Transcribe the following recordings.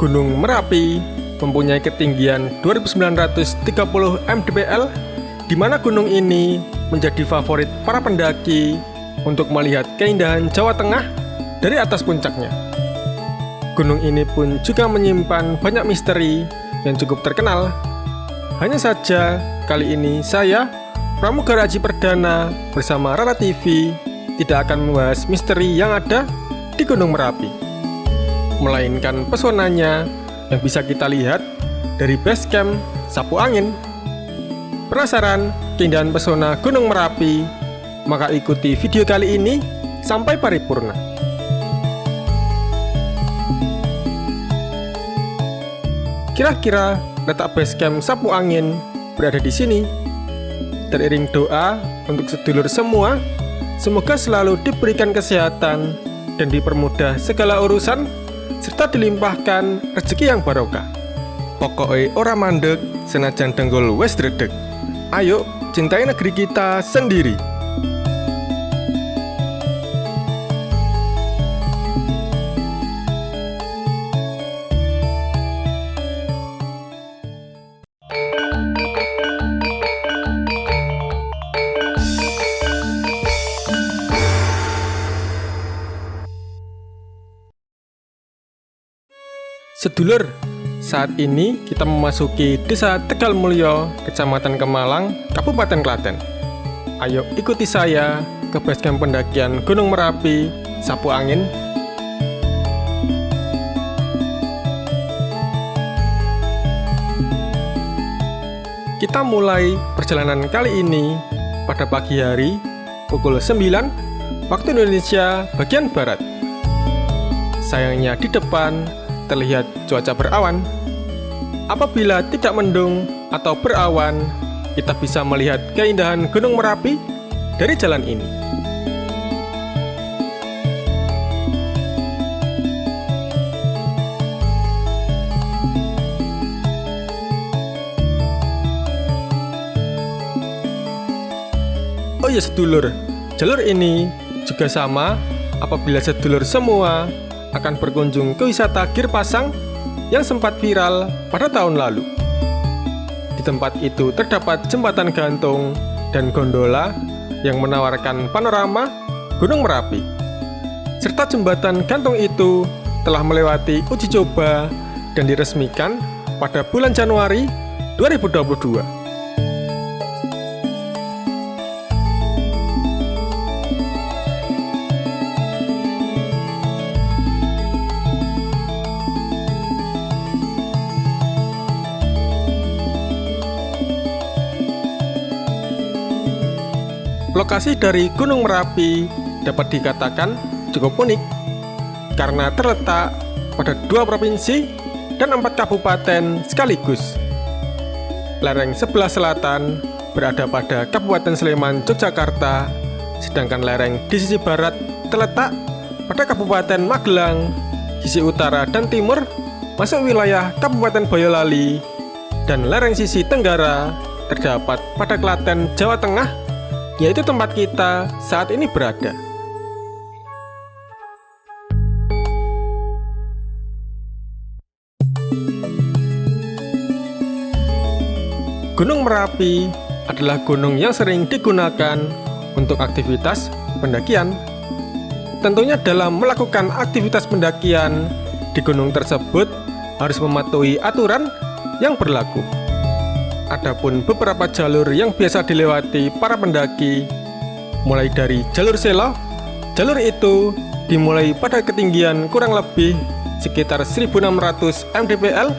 Gunung Merapi mempunyai ketinggian 2930 mdpl, di mana gunung ini menjadi favorit para pendaki untuk melihat keindahan Jawa Tengah dari atas puncaknya. Gunung ini pun juga menyimpan banyak misteri yang cukup terkenal. Hanya saja kali ini saya, Pramugara Aji Perdana bersama Rara TV tidak akan membahas misteri yang ada di Gunung Merapi, melainkan pesonanya yang bisa kita lihat dari base camp Sapu Angin. Penasaran keindahan pesona Gunung Merapi? Maka ikuti video kali ini sampai paripurna. Kira-kira letak base camp Sapu Angin berada di sini. Teriring doa untuk sedulur semua, semoga selalu diberikan kesehatan dan dipermudah segala urusan, serta dilimpahkan rezeki yang barokah. Pokoknya ora mandek senajan denggol wes dredeg. Ayo cintai negeri kita sendiri. Sedulur, saat ini kita memasuki Desa Tegal Mulyo, Kecamatan Kemalang, Kabupaten Klaten. Ayo ikuti saya ke basecamp pendakian Gunung Merapi, Sapu Angin. Kita mulai perjalanan kali ini pada pagi hari pukul 9 waktu Indonesia bagian Barat. Sayangnya di depan terlihat cuaca berawan. Apabila tidak mendung atau berawan, kita bisa melihat keindahan Gunung Merapi dari jalan ini. Oh ya sedulur, jalur ini juga sama apabila sedulur semua akan berkunjung ke wisata Girpasang yang sempat viral pada tahun lalu. Di tempat itu terdapat jembatan gantung dan gondola yang menawarkan panorama Gunung Merapi. Serta jembatan gantung itu telah melewati uji coba dan diresmikan pada bulan Januari 2022. Lokasi dari Gunung Merapi dapat dikatakan cukup unik karena terletak pada 2 provinsi dan 4 kabupaten sekaligus. Lereng sebelah selatan berada pada Kabupaten Sleman, Yogyakarta, sedangkan lereng di sisi barat terletak pada Kabupaten Magelang, sisi utara dan timur masuk wilayah Kabupaten Boyolali, dan lereng sisi tenggara terdapat pada Klaten, Jawa Tengah, yaitu tempat kita saat ini berada. Gunung Merapi adalah gunung yang sering digunakan untuk aktivitas pendakian. Tentunya dalam melakukan aktivitas pendakian di gunung tersebut harus mematuhi aturan yang berlaku. Adapun beberapa jalur yang biasa dilewati para pendaki, mulai dari jalur selo. Jalur itu dimulai pada ketinggian kurang lebih sekitar 1600 mdpl,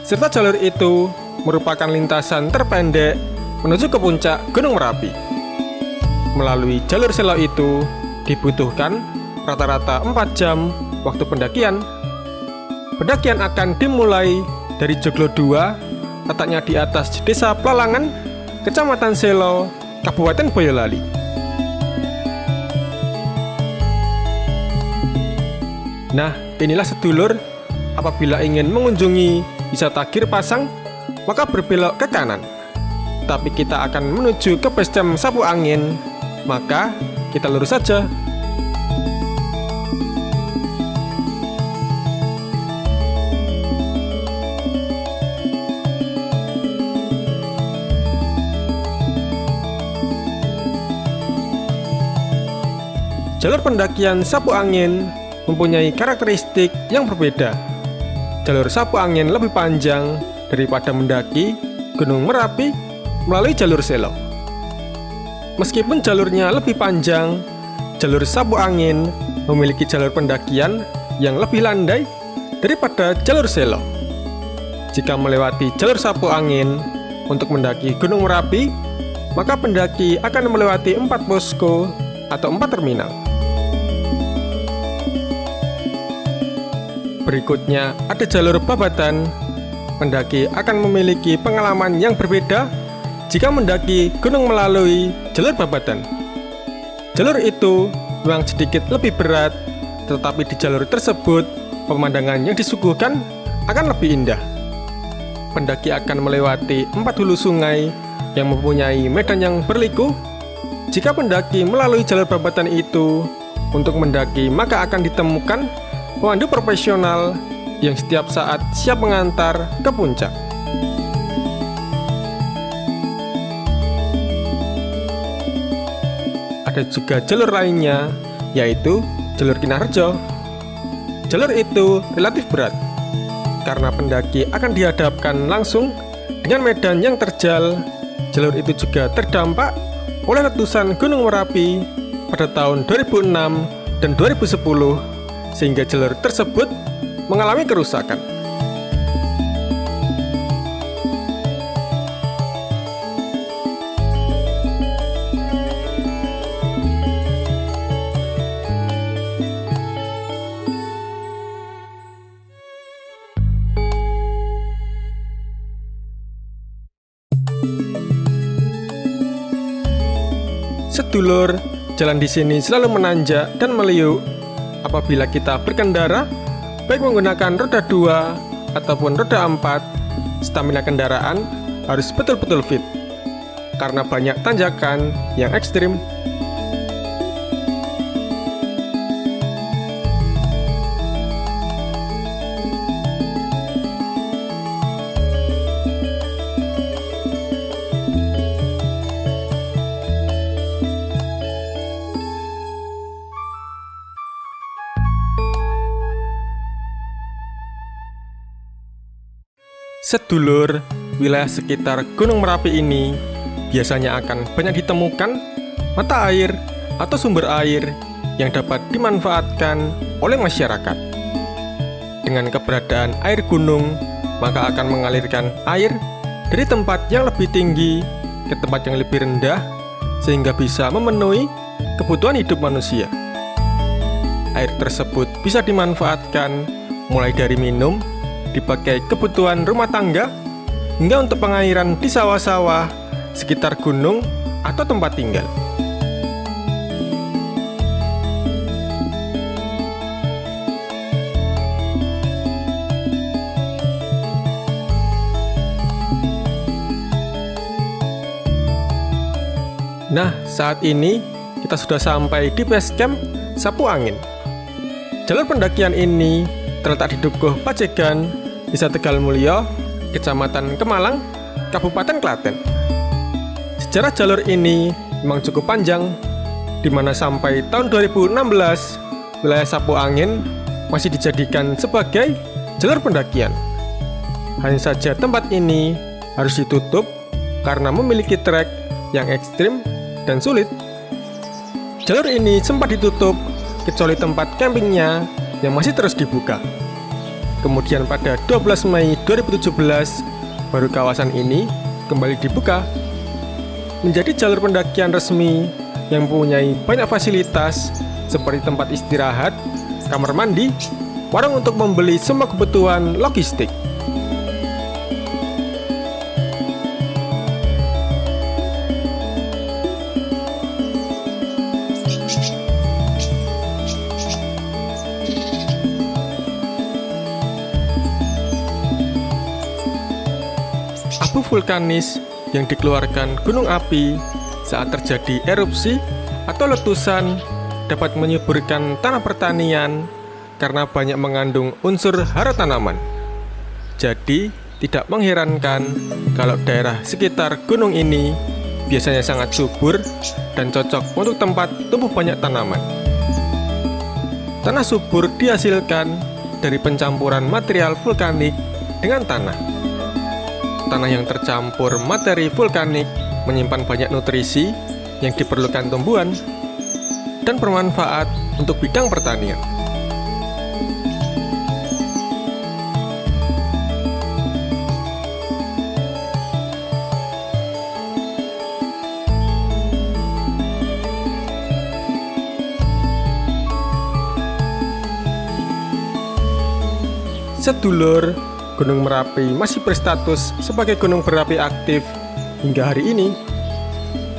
serta jalur itu merupakan lintasan terpendek menuju ke puncak Gunung Merapi. Melalui jalur selo itu dibutuhkan rata-rata 4 jam waktu pendakian. Pendakian akan dimulai dari Joglo 2, letaknya di atas Desa Plalangan, Kecamatan Selo, Kabupaten Boyolali. Nah, inilah sedulur, apabila ingin mengunjungi wisata Girpasang, maka berbelok ke kanan. Tapi kita akan menuju ke basecamp Sapu Angin, maka kita lurus saja. jalur pendakian sapu angin mempunyai karakteristik yang berbeda. Jalur sapu angin lebih panjang daripada mendaki Gunung Merapi melalui jalur selo. Meskipun jalurnya lebih panjang, jalur sapu angin memiliki jalur pendakian yang lebih landai daripada jalur selo. Jika melewati jalur sapu angin untuk mendaki Gunung Merapi, maka pendaki akan melewati 4 posko atau 4 terminal. Berikutnya ada jalur babatan. Pendaki akan memiliki pengalaman yang berbeda jika mendaki gunung melalui jalur babatan. Jalur itu memang sedikit lebih berat, tetapi di jalur tersebut pemandangan yang disuguhkan akan lebih indah. Pendaki akan melewati 4 hulu sungai yang mempunyai medan yang berliku. Jika pendaki melalui jalur babatan itu untuk mendaki, maka akan ditemukan pemandu profesional yang setiap saat siap mengantar ke puncak. Ada juga jalur lainnya, yaitu jalur Kinarjo. Jalur itu relatif berat, karena pendaki akan dihadapkan langsung dengan medan yang terjal. Jalur itu juga terdampak oleh letusan Gunung Merapi pada tahun 2006 dan 2010, sehingga jalur tersebut mengalami kerusakan. Sedulur, jalan di sini selalu menanjak dan meliuk. Apabila kita berkendara, baik menggunakan roda 2 ataupun roda 4, stamina kendaraan harus betul-betul fit, karena banyak tanjakan yang ekstrim. Sedulur, wilayah sekitar Gunung Merapi ini biasanya akan banyak ditemukan mata air atau sumber air yang dapat dimanfaatkan oleh masyarakat. Dengan keberadaan air gunung, maka akan mengalirkan air dari tempat yang lebih tinggi ke tempat yang lebih rendah, sehingga bisa memenuhi kebutuhan hidup manusia. Air tersebut bisa dimanfaatkan mulai dari minum, dipakai kebutuhan rumah tangga, hingga untuk pengairan di sawah-sawah sekitar gunung atau tempat tinggal. Nah, saat ini kita sudah sampai di base camp Sapu Angin. Jalur pendakian ini terletak di Dukuh Pajegan, Desa Tegal Mulyo, Kecamatan Kemalang, Kabupaten Klaten. Sejarah jalur ini memang cukup panjang, di mana sampai tahun 2016 wilayah Sapu Angin masih dijadikan sebagai jalur pendakian. Hanya saja tempat ini harus ditutup karena memiliki trek yang ekstrim dan sulit. Jalur ini sempat ditutup kecuali tempat campingnya yang masih terus dibuka. Kemudian pada 12 Mei 2017 baru kawasan ini kembali dibuka menjadi jalur pendakian resmi yang mempunyai banyak fasilitas seperti tempat istirahat, kamar mandi, warung untuk membeli semua kebutuhan logistik. Abu vulkanis yang dikeluarkan gunung api saat terjadi erupsi atau letusan dapat menyuburkan tanah pertanian karena banyak mengandung unsur hara tanaman. Jadi, tidak mengherankan kalau daerah sekitar gunung ini biasanya sangat subur dan cocok untuk tempat tumbuh banyak tanaman. Tanah subur dihasilkan dari pencampuran material vulkanik dengan tanah. Tanah yang tercampur materi vulkanik menyimpan banyak nutrisi yang diperlukan tumbuhan dan bermanfaat untuk bidang pertanian. Sedulur, Gunung Merapi masih berstatus sebagai gunung berapi aktif hingga hari ini.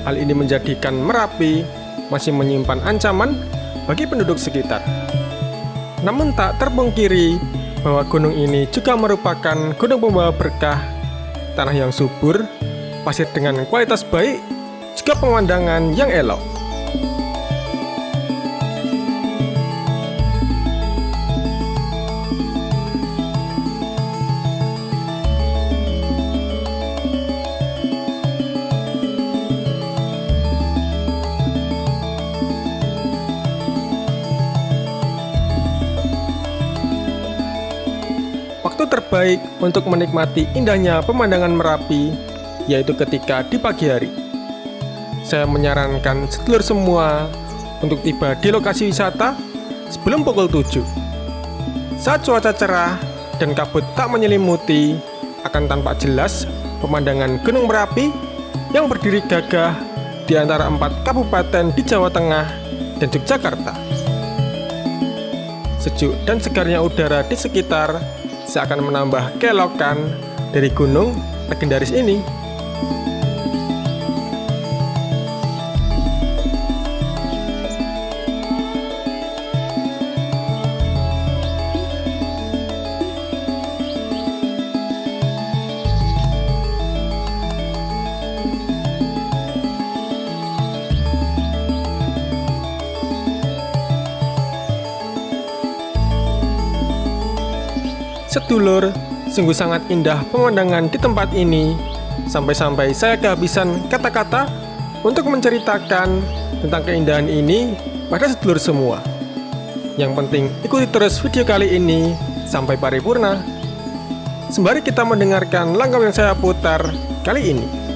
Hal ini menjadikan Merapi masih menyimpan ancaman bagi penduduk sekitar. Namun tak terpungkiri bahwa gunung ini juga merupakan gunung pembawa berkah, tanah yang subur, pasir dengan kualitas baik, juga pemandangan yang elok. Waktu terbaik untuk menikmati indahnya pemandangan Merapi yaitu ketika di pagi hari. Saya menyarankan sedulur semua untuk tiba di lokasi wisata sebelum pukul 7. Saat cuaca cerah dan kabut tak menyelimuti, akan tampak jelas pemandangan Gunung Merapi yang berdiri gagah di antara 4 kabupaten di Jawa Tengah dan Yogyakarta. Sejuk dan segarnya udara di sekitar seakan menambah keelokan dari gunung legendaris ini. Sedulur, sungguh sangat indah pemandangan di tempat ini. Sampai-sampai saya kehabisan kata-kata untuk menceritakan tentang keindahan ini pada sedulur semua. Yang penting ikuti terus video kali ini sampai paripurna. Sembari kita mendengarkan langgam yang saya putar kali ini.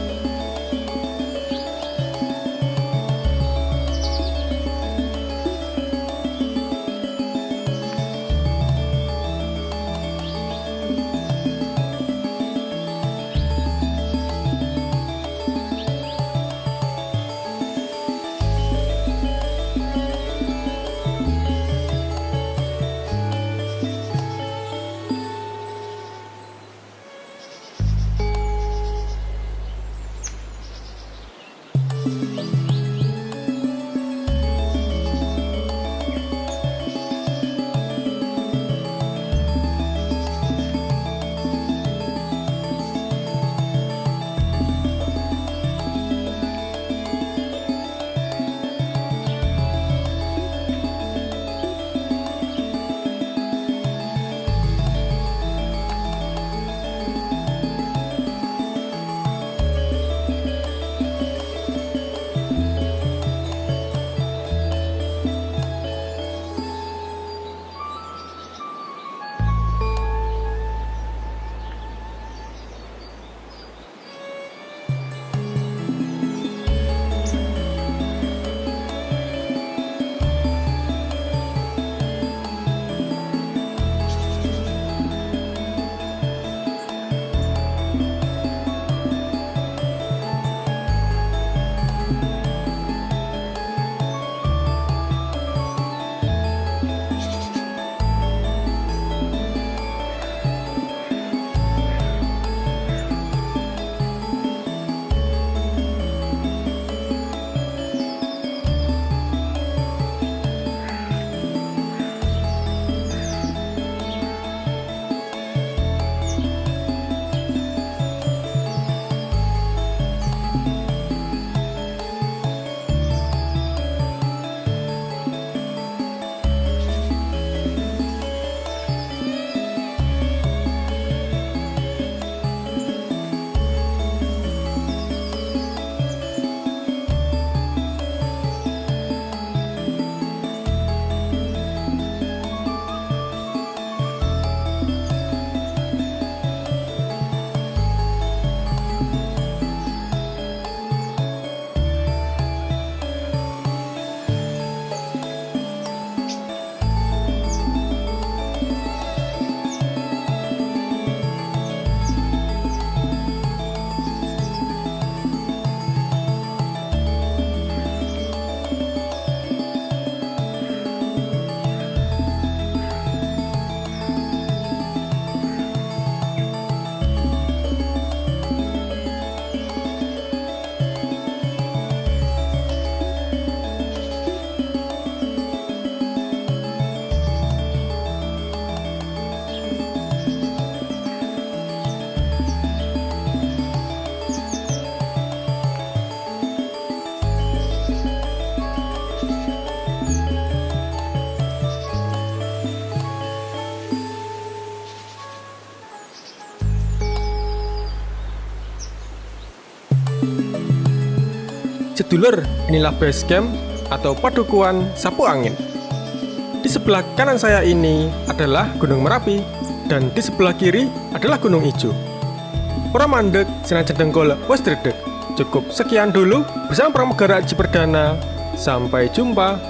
sedulur, inilah base camp atau padukuhan sapu angin. Di sebelah kanan saya ini adalah Gunung Merapi, dan di sebelah kiri adalah Gunung Ijo. Para mandek, senajan dengkol wes dredeg. Cukup sekian dulu bersama Pramugara Aji Perdana. Sampai jumpa.